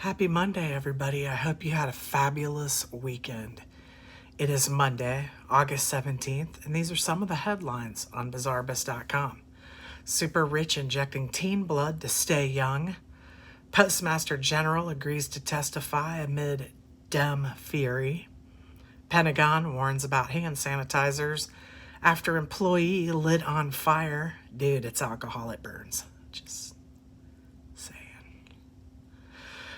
Happy Monday, everybody. I hope you had a fabulous weekend. It is Monday, August 17th, and these are some of the headlines on BizarreBiz.com. Super rich injecting teen blood to stay young. Postmaster General agrees to testify amid Dem fury. Pentagon warns about hand sanitizers after employee lit on fire. Dude, it's alcohol, it burns. Just saying.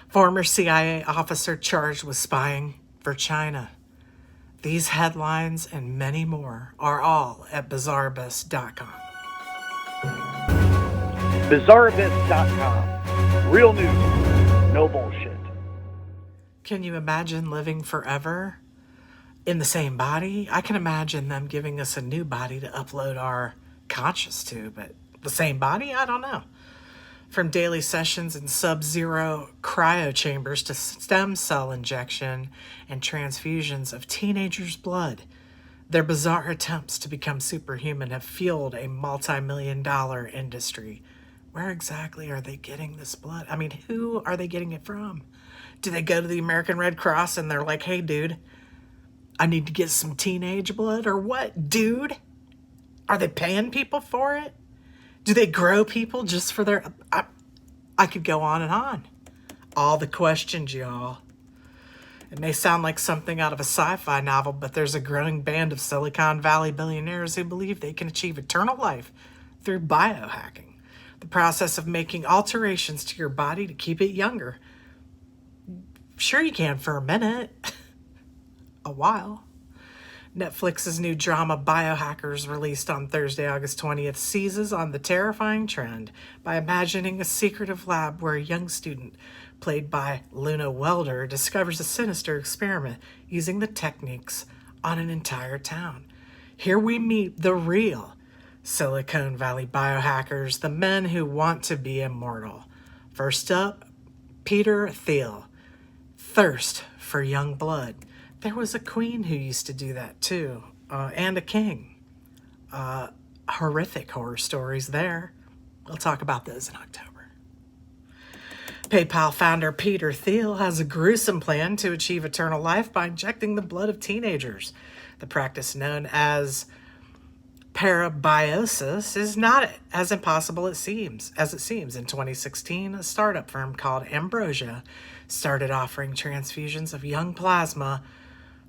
Former CIA officer charged with spying for China. These headlines and many more are all at BizarreBiz.com. BizarreBiz.com. Real news, no bullshit. Can you imagine living forever in the same body? I can imagine them giving us a new body to upload our conscious to, but the same body? I don't know. From daily sessions in sub-zero cryo chambers to stem cell injection and transfusions of teenagers' blood, their bizarre attempts to become superhuman have fueled a multi-million-dollar industry. Where exactly are they getting this blood? I mean, who are they getting it from? Do they go to the American Red Cross and they're like, hey, dude, I need to get some teenage blood? Or what, dude? Are they paying people for it? Do they grow people just for their... I could go on and on. All the questions, y'all. It may sound like something out of a sci-fi novel, but there's a growing band of Silicon Valley billionaires who believe they can achieve eternal life through biohacking, the process of making alterations to your body to keep it younger. Sure you can for a minute. A while. Netflix's new drama Biohackers, released on Thursday, August 20th, seizes on the terrifying trend by imagining a secretive lab where a young student, played by Luna Welder, discovers a sinister experiment using the techniques on an entire town. Here we meet the real Silicon Valley biohackers, the men who want to be immortal. First up, Peter Thiel, thirst for young blood. There was a queen who used to do that too, and a king. Horrific horror stories there. We'll talk about those in October. PayPal founder Peter Thiel has a gruesome plan to achieve eternal life by injecting the blood of teenagers. The practice, known as parabiosis, is not as impossible as it seems. In 2016, a startup firm called Ambrosia started offering transfusions of young plasma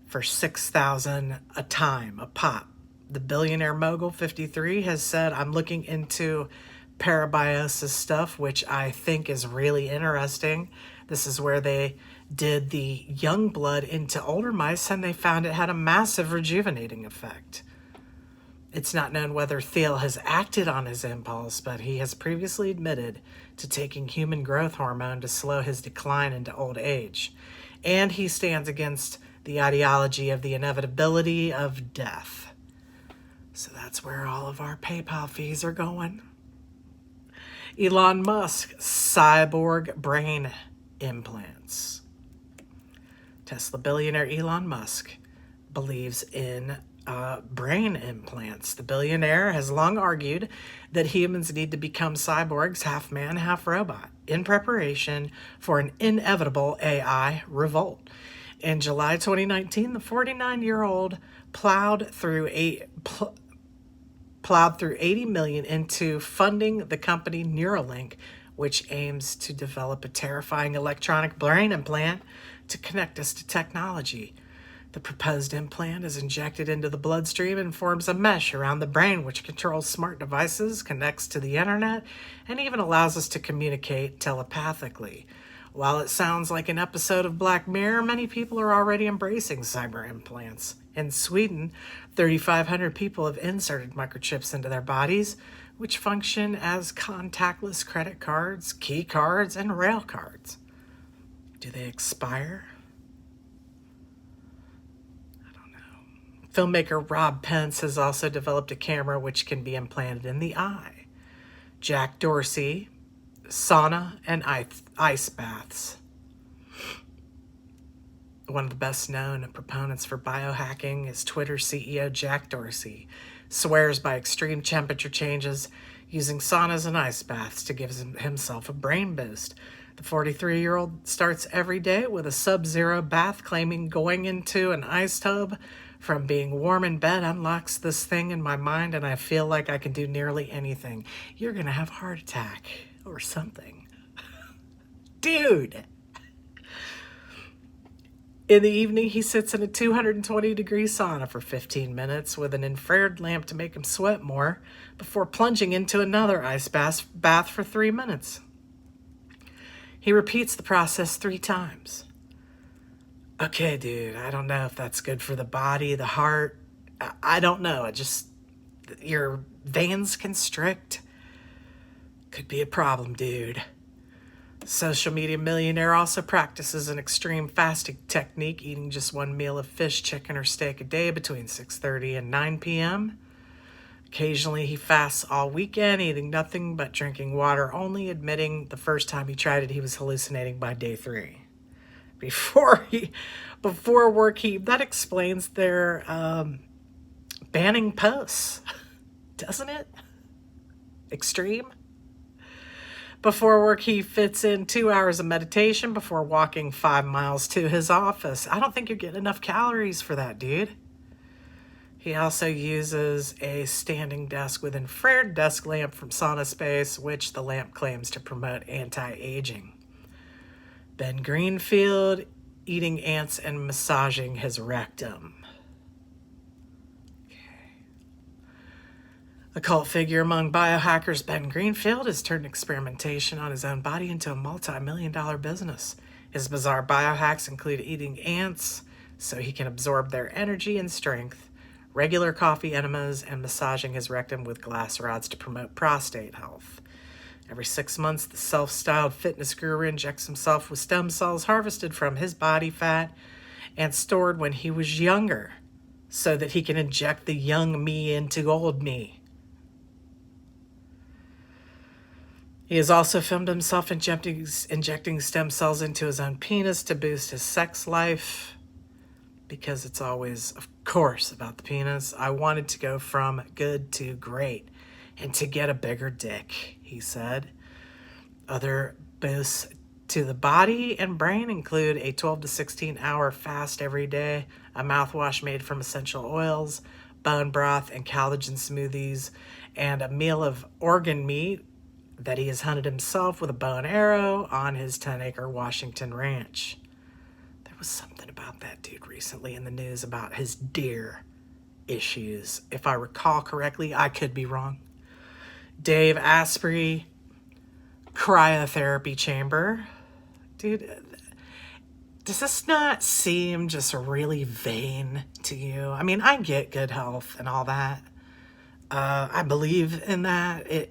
for $6,000 a time, a pop. The billionaire mogul, 53, has said, I'm looking into parabiosis stuff, which I think is really interesting. This is where they did the young blood into older mice, and they found it had a massive rejuvenating effect. It's not known whether Thiel has acted on his impulse, but he has previously admitted to taking human growth hormone to slow his decline into old age. And he stands against the ideology of the inevitability of death. So that's where all of our PayPal fees are going. Elon Musk, cyborg brain implants. Tesla billionaire Elon Musk believes in brain implants. The billionaire has long argued that humans need to become cyborgs, half man, half robot, in preparation for an inevitable AI revolt. In July 2019, the 49-year-old plowed through $80 million into funding the company Neuralink, which aims to develop a terrifying electronic brain implant to connect us to technology. The proposed implant is injected into the bloodstream and forms a mesh around the brain, which controls smart devices, connects to the internet, and even allows us to communicate telepathically. While it sounds like an episode of Black Mirror, many people are already embracing cyber implants. In Sweden, 3,500 people have inserted microchips into their bodies, which function as contactless credit cards, key cards, and rail cards. Do they expire? I don't know. Filmmaker Rob Pence has also developed a camera which can be implanted in the eye. Jack Dorsey, sauna and ice baths. One of the best known proponents for biohacking is Twitter CEO Jack Dorsey. Swears by extreme temperature changes, using saunas and ice baths to give himself a brain boost. The 43-year-old starts every day with a sub-zero bath, claiming going into an ice tub from being warm in bed unlocks this thing in my mind, and I feel like I can do nearly anything. You're going to have a heart attack or something. Dude! In the evening, he sits in a 220-degree sauna for 15 minutes with an infrared lamp to make him sweat more before plunging into another ice bath for 3 minutes. He repeats the process 3 times. Okay, dude, I don't know if that's good for the body, the heart. I don't know. Your veins constrict. Could be a problem, dude. Social media millionaire also practices an extreme fasting technique, eating just 1 meal of fish, chicken, or steak a day between 6:30 and 9 p.m. Occasionally, he fasts all weekend, eating nothing but drinking water only, admitting the first time he tried it, he was hallucinating by day 3. Before work, that explains their banning posts, doesn't it? Extreme. Before work, he fits in 2 hours of meditation before walking 5 miles to his office. I don't think you're getting enough calories for that, dude. He also uses a standing desk with infrared desk lamp from Sauna Space, which the lamp claims to promote anti-aging. Ben Greenfield, eating ants and massaging his rectum. A cult figure among biohackers, Ben Greenfield has turned experimentation on his own body into a multi-million-dollar business. His bizarre biohacks include eating ants so he can absorb their energy and strength, regular coffee enemas, and massaging his rectum with glass rods to promote prostate health. Every 6 months, the self-styled fitness guru injects himself with stem cells harvested from his body fat and stored when he was younger so that he can inject the young me into old me. He has also filmed himself injecting stem cells into his own penis to boost his sex life, because it's always, of course, about the penis. I wanted to go from good to great and to get a bigger dick, he said. Other boosts to the body and brain include a 12 to 16 hour fast every day, a mouthwash made from essential oils, bone broth and collagen smoothies, and a meal of organ meat that he has hunted himself with a bow and arrow on his 10-acre Washington ranch. There was something about that dude recently in the news about his deer issues. If I recall correctly, I could be wrong. Dave Asprey, cryotherapy chamber. Dude, does this not seem just really vain to you? I mean, I get good health and all that. I believe in that.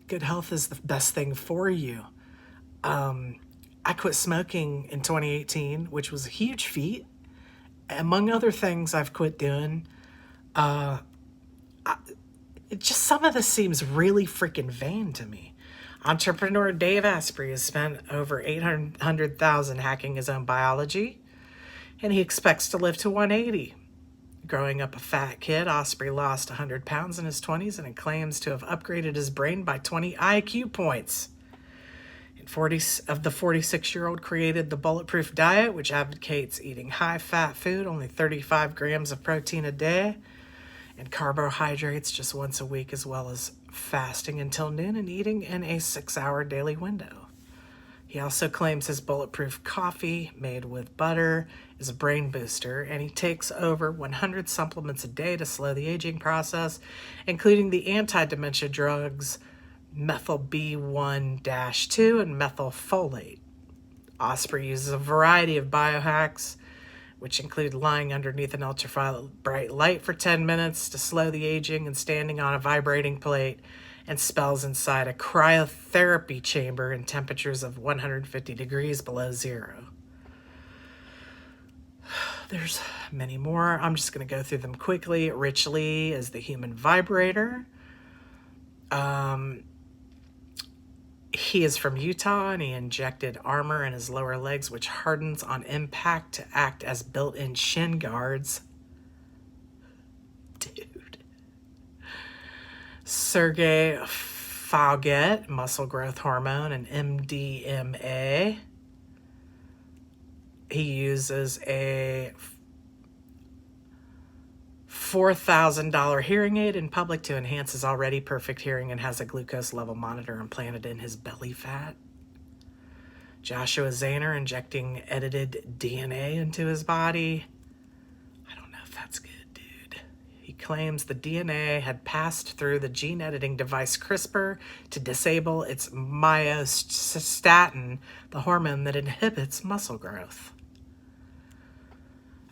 Good health is the best thing for you. I quit smoking in 2018, which was a huge feat. Among other things I've quit doing, some of this seems really freaking vain to me. Entrepreneur Dave Asprey has spent over $800,000 hacking his own biology, and he expects to live to 180. Growing up a fat kid, Osprey lost 100 pounds in his 20s and claims to have upgraded his brain by 20 IQ points. The 46-year-old created the Bulletproof Diet, which advocates eating high-fat food, only 35 grams of protein a day, and carbohydrates just once a week, as well as fasting until noon and eating in a 6-hour daily window. He also claims his bulletproof coffee, made with butter, is a brain booster, and he takes over 100 supplements a day to slow the aging process, including the anti-dementia drugs methyl B1-2 and methylfolate. Osprey uses a variety of biohacks, which include lying underneath an ultraviolet bright light for 10 minutes to slow the aging and standing on a vibrating plate, and spells inside a cryotherapy chamber in temperatures of 150 degrees below zero. There's many more. I'm just going to go through them quickly. Rich Lee is the human vibrator. He is from Utah, and he injected armor in his lower legs, which hardens on impact to act as built-in shin guards. Dude. Sergey file get, muscle growth hormone, and MDMA. He uses a $4,000 hearing aid in public to enhance his already perfect hearing and has a glucose level monitor implanted in his belly fat. Joshua Zahner injecting edited DNA into his body. I don't know if that's good, dude. He claims the DNA had passed through the gene editing device CRISPR to disable its myostatin, the hormone that inhibits muscle growth.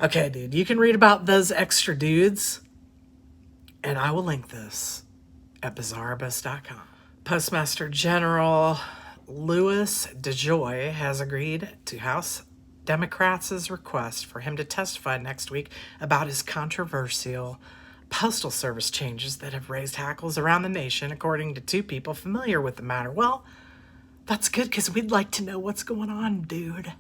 Okay, dude, you can read about those extra dudes, and I will link this at bizarrebus.com. Postmaster General Louis DeJoy has agreed to House Democrats' request for him to testify next week about his controversial Postal Service changes that have raised hackles around the nation, according to two people familiar with the matter. Well, that's good, because we'd like to know what's going on, dude.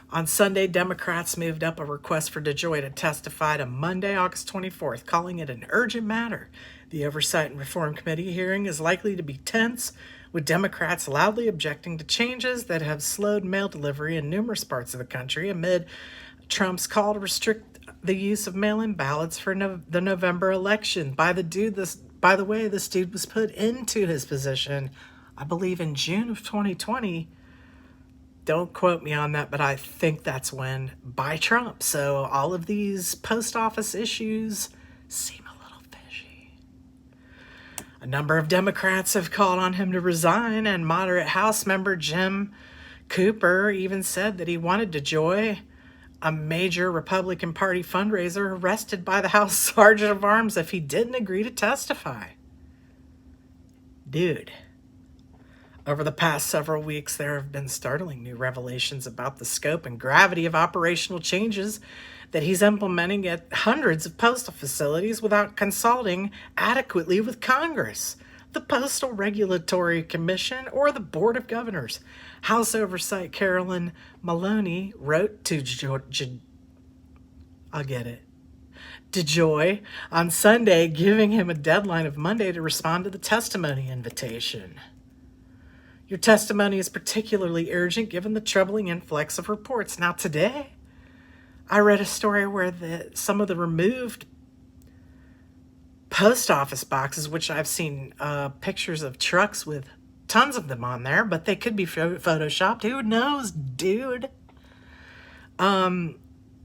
On Sunday, Democrats moved up a request for DeJoy to testify to Monday, August 24th, calling it an urgent matter. The Oversight and Reform Committee hearing is likely to be tense, with Democrats loudly objecting to changes that have slowed mail delivery in numerous parts of the country amid Trump's call to restrict the use of mail-in ballots for the November election. By the way, this dude was put into his position, I believe, in June of 2020. Don't quote me on that, but I think that's when, by Trump. So all of these post office issues seem a little fishy. A number of Democrats have called on him to resign, and moderate House member Jim Cooper even said that he wanted DeJoy, a major Republican Party fundraiser, arrested by the House Sergeant of Arms if he didn't agree to testify. Dude. Over the past several weeks, there have been startling new revelations about the scope and gravity of operational changes that he's implementing at hundreds of postal facilities without consulting adequately with Congress, the Postal Regulatory Commission, or the Board of Governors. House Oversight Carolyn Maloney wrote to DeJoy on Sunday, giving him a deadline of Monday to respond to the testimony invitation. Your testimony is particularly urgent given the troubling influx of reports. Now, today, I read a story where some of the removed post office boxes, which I've seen pictures of trucks with tons of them on there, but they could be photoshopped. Who knows, dude? Now,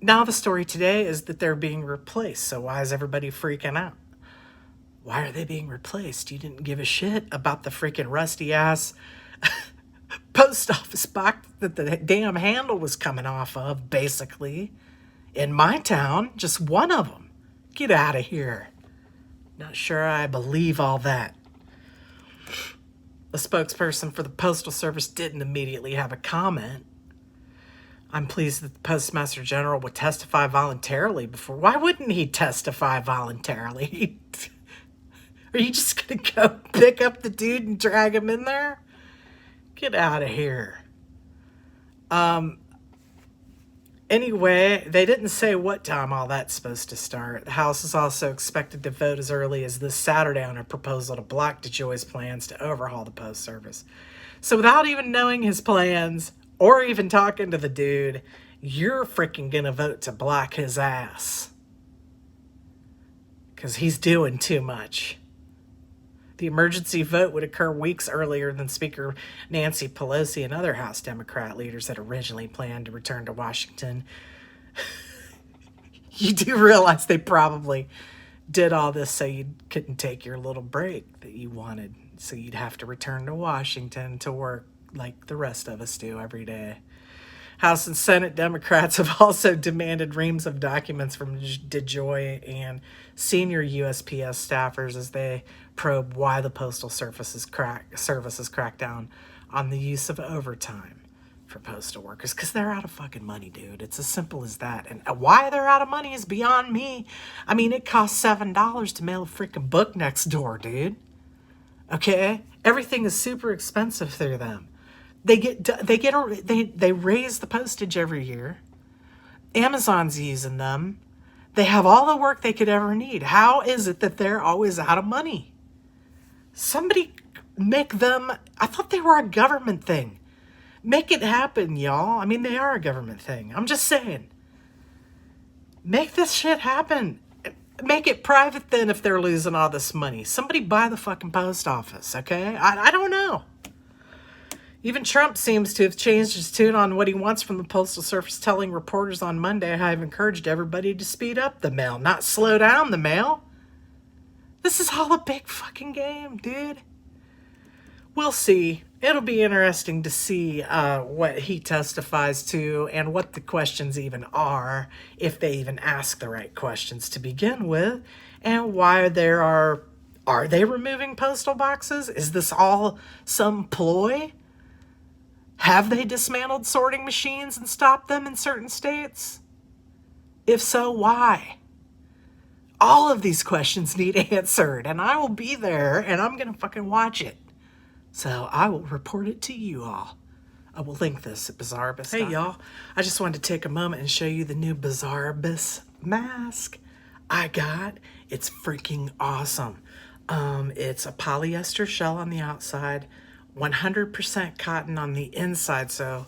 the story today is that they're being replaced. So why is everybody freaking out? Why are they being replaced? You didn't give a shit about the freaking rusty-ass post office box that the damn handle was coming off of, basically. In my town, just one of them. Get out of here. Not sure I believe all that. The spokesperson for the Postal Service didn't immediately have a comment. I'm pleased that the Postmaster General would testify voluntarily before. Why wouldn't he testify voluntarily? Are you just going to go pick up the dude and drag him in there? Get out of here. Anyway, they didn't say what time all that's supposed to start. The House is also expected to vote as early as this Saturday on a proposal to block DeJoy's plans to overhaul the Post Service. So without even knowing his plans or even talking to the dude, you're freaking going to vote to block his ass. Because he's doing too much. The emergency vote would occur weeks earlier than Speaker Nancy Pelosi and other House Democrat leaders had originally planned to return to Washington. You do realize they probably did all this so you couldn't take your little break that you wanted. So you'd have to return to Washington to work like the rest of us do every day. House and Senate Democrats have also demanded reams of documents from DeJoy and senior USPS staffers as they probe why the Postal Service's cracked down on the use of overtime for postal workers. Because they're out of fucking money, dude. It's as simple as that. And why they're out of money is beyond me. I mean, it costs $7 to mail a freaking book next door, dude. Okay? Everything is super expensive through them. They raise the postage every year. Amazon's using them. They have all the work they could ever need. How is it that they're always out of money? Somebody Make them, I thought they were a government thing. Make it happen, y'all. I mean, they are a government thing. I'm just saying. Make this shit happen. Make it private then if they're losing all this money. Somebody buy the fucking post office, okay? I don't know. Even Trump seems to have changed his tune on what he wants from the Postal Service, telling reporters on Monday, I've encouraged everybody to speed up the mail, not slow down the mail. This is all a big fucking game, dude. We'll see. It'll be interesting to see what he testifies to and what the questions even are, if they even ask the right questions to begin with, and why there are they removing postal boxes? Is this all some ploy? Have they dismantled sorting machines and stopped them in certain states? If so, why? All of these questions need answered, and I will be there, and I'm going to fucking watch it. So I will report it to you all. I will link this at Bizarrebus. Hey, y'all. I just wanted to take a moment and show you the new Bizarrebus mask I got. It's freaking awesome. It's a polyester shell on the outside, 100% cotton on the inside, so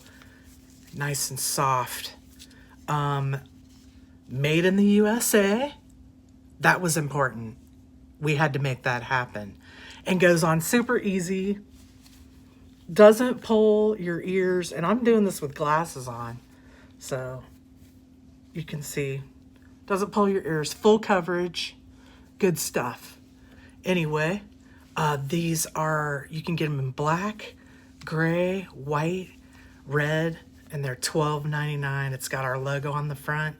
nice and soft. Made in the USA. That was important. We had to make that happen. And goes on super easy. Doesn't pull your ears. And I'm doing this with glasses on, so you can see. Doesn't pull your ears. Full coverage. Good stuff. Anyway, these are, you can get them in black, gray, white, red, and they're $12.99. It's got our logo on the front.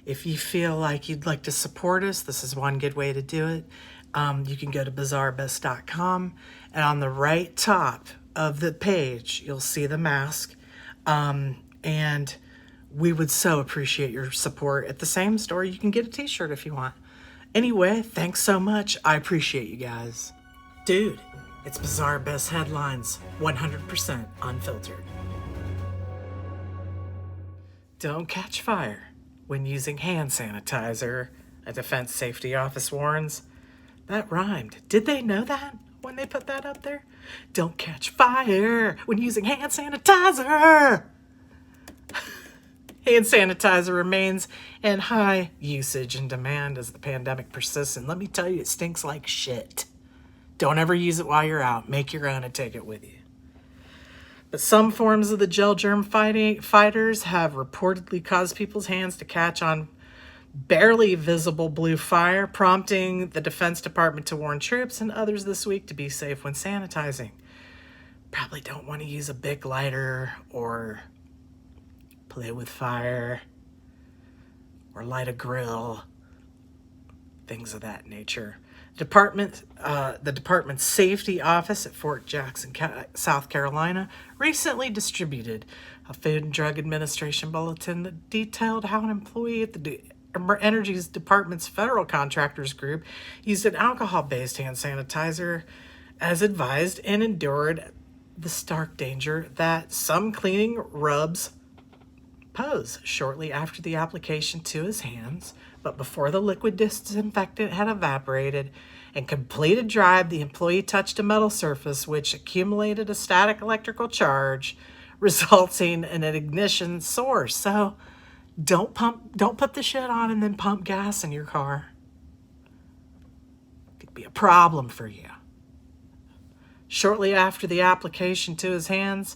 If you feel like you'd like to support us, this is one good way to do it. You can go to bizarrebus.com, and on the right top of the page, you'll see the mask. And we would so appreciate your support. At the same store, you can get a t-shirt if you want. Anyway, thanks so much. I appreciate you guys. Dude, it's Bizarrebus headlines, 100% unfiltered. Don't catch fire when using hand sanitizer, a Defense Safety Office warns. That rhymed. Did they know that when they put that up there? Don't catch fire when using hand sanitizer. Hand sanitizer remains in high usage and demand as the pandemic persists. And let me tell you, it stinks like shit. Don't ever use it while you're out. Make your own and take it with you. But some forms of the gel germ fighters have reportedly caused people's hands to catch on barely visible blue fire, prompting the Defense Department to warn troops and others this week to be safe when sanitizing. Probably don't want to use a Bic lighter or play with fire or light a grill, things of that nature. The department's safety office at Fort Jackson, South Carolina, recently distributed a Food and Drug Administration bulletin that detailed how an employee at the Energy Department's Federal Contractors Group used an alcohol-based hand sanitizer as advised and endured the stark danger that some cleaning rubs pose shortly after the application to his hands, but before the liquid disinfectant had evaporated and completed drive, the employee touched a metal surface which accumulated a static electrical charge, resulting in an ignition source. So don't put the shit on and then pump gas in your car. It could be a problem for you. Shortly after the application to his hands,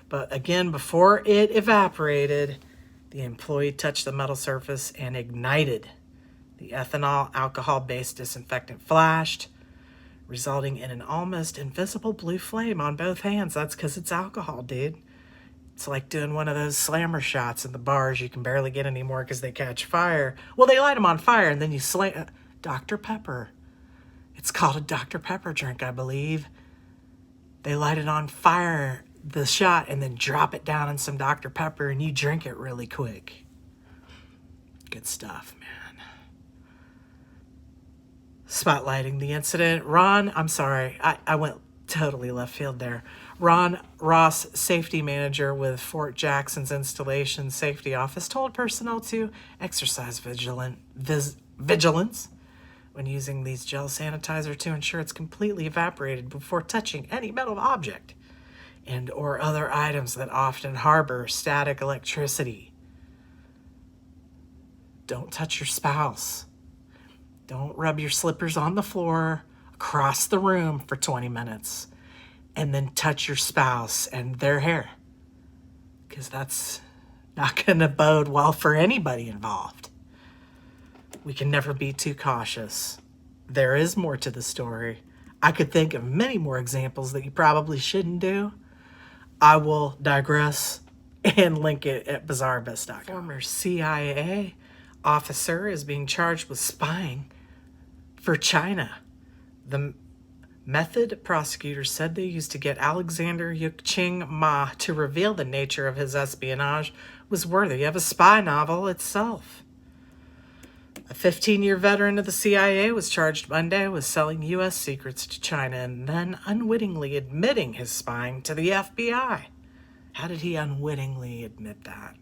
but again before it evaporated, the employee touched the metal surface and ignited. The ethanol alcohol-based disinfectant flashed, resulting in an almost invisible blue flame on both hands. That's because it's alcohol, dude. It's like doing one of those slammer shots in the bars you can barely get anymore because they catch fire. Well, they light them on fire and then you slam... Dr. Pepper. It's called a Dr. Pepper drink, I believe. They light it on fire, the shot, and then drop it down in some Dr. Pepper and you drink it really quick. Good stuff, man. Spotlighting the incident, I went totally left field there. Ron Ross, safety manager with Fort Jackson's Installation Safety Office, told personnel to exercise vigilance when using these gel sanitizer to ensure it's completely evaporated before touching any metal object and or other items that often harbor static electricity. Don't touch your spouse. Don't rub your slippers on the floor across the room for 20 minutes and then touch your spouse and their hair, because that's not going to bode well for anybody involved. We can never be too cautious. There is more to the story. I could think of many more examples that you probably shouldn't do. I will digress and link it at bizarrebest.com. Former CIA officer is being charged with spying for China. The method prosecutors said they used to get Alexander Yuqing Ma to reveal the nature of his espionage was worthy of a spy novel itself. A 15-year veteran of the CIA was charged Monday with selling U.S. secrets to China and then unwittingly admitting his spying to the FBI. How did he unwittingly admit that?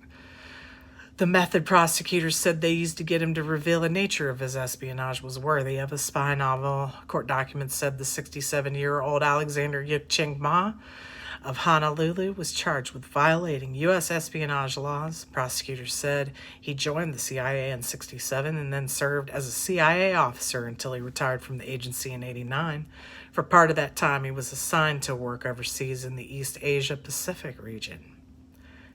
The method prosecutors said they used to get him to reveal the nature of his espionage was worthy of a spy novel. Court documents said the 67-year-old Alexander Yuqing Ma of Honolulu was charged with violating U.S. espionage laws. Prosecutors said he joined the CIA in 1967 and then served as a CIA officer until he retired from the agency in 1989. For part of that time, he was assigned to work overseas in the East Asia Pacific region.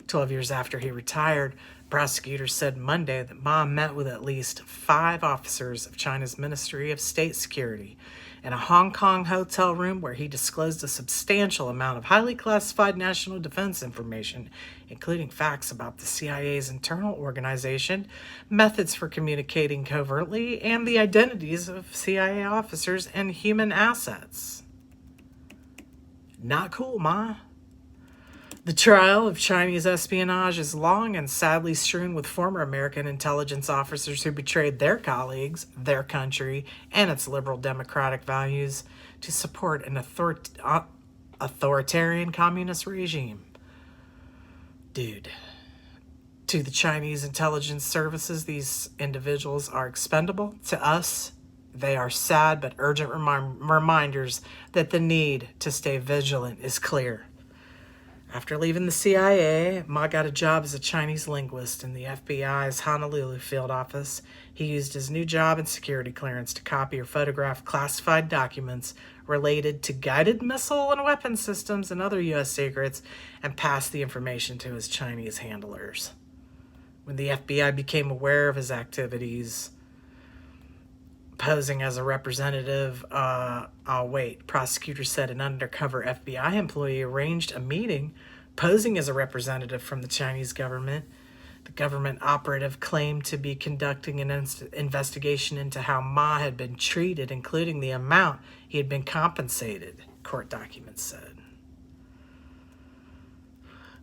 12 years after he retired, prosecutors said Monday that Ma met with at least 5 officers of China's Ministry of State Security in a Hong Kong hotel room where he disclosed a substantial amount of highly classified national defense information, including facts about the CIA's internal organization, methods for communicating covertly, and the identities of CIA officers and human assets. Not cool, Ma. The trial of Chinese espionage is long and sadly strewn with former American intelligence officers who betrayed their colleagues, their country, and its liberal democratic values to support an authoritarian communist regime. Dude, to the Chinese intelligence services, these individuals are expendable. To us, they are sad but urgent reminders that the need to stay vigilant is clear. After leaving the CIA, Ma got a job as a Chinese linguist in the FBI's Honolulu field office. He used his new job and security clearance to copy or photograph classified documents related to guided missile and weapon systems and other U.S. secrets and pass the information to his Chinese handlers. When the FBI became aware of his activities, posing as a representative, prosecutors said an undercover FBI employee arranged a meeting posing as a representative from the Chinese government. The government operative claimed to be conducting an investigation into how Ma had been treated, including the amount he had been compensated, court documents said.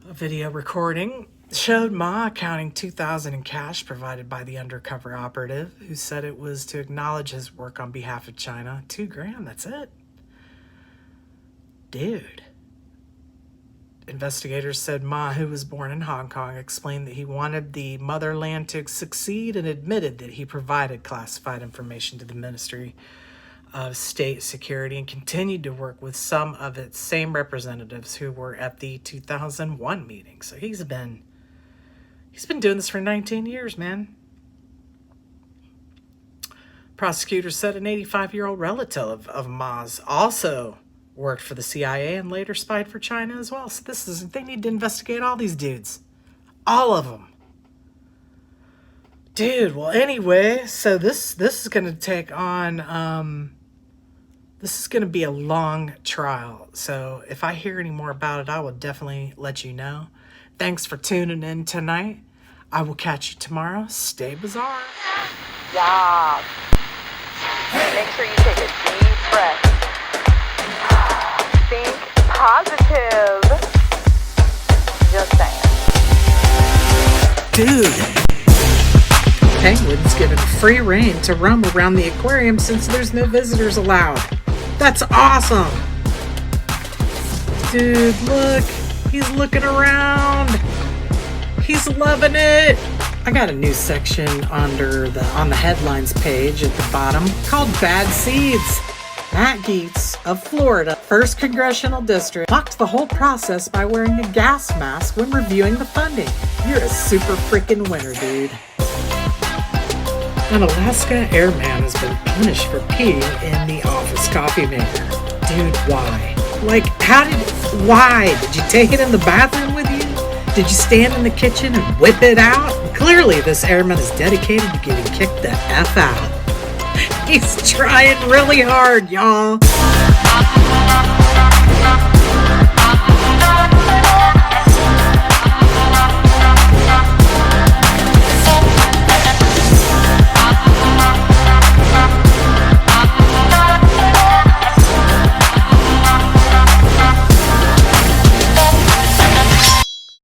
A video recording showed Ma counting $2,000 in cash provided by the undercover operative, who said it was to acknowledge his work on behalf of China. $2,000, that's it. Dude. Investigators said Ma, who was born in Hong Kong, explained that he wanted the motherland to succeed and admitted that he provided classified information to the Ministry of State Security and continued to work with some of its same representatives who were at the 2001 meeting. So he's been doing this for 19 years, man. Prosecutors said an 85-year-old relative of Ma's also worked for the CIA and later spied for China as well. So they need to investigate all these dudes. All of them. Dude, well anyway, so this is going to take on, this is going to be a long trial. So if I hear any more about it, I will definitely let you know. Thanks for tuning in tonight. I will catch you tomorrow. Stay bizarre. Yeah. Make sure you take a deep breath. Think positive. Just saying. Dude. Penguins given free rein to roam around the aquarium since there's no visitors allowed. That's awesome. Dude, look. He's looking around. He's loving it. I got a new section on the headlines page at the bottom called Bad Seeds. Matt Gaetz of Florida, 1st Congressional District, mocked the whole process by wearing a gas mask when reviewing the funding. You're a super freaking winner, dude. An Alaska airman has been punished for peeing in the office coffee maker. Dude, why? Why? Did you take it in the bathroom with you? Did you stand in the kitchen and whip it out? Clearly, this airman is dedicated to getting kicked the F out. He's trying really hard, y'all.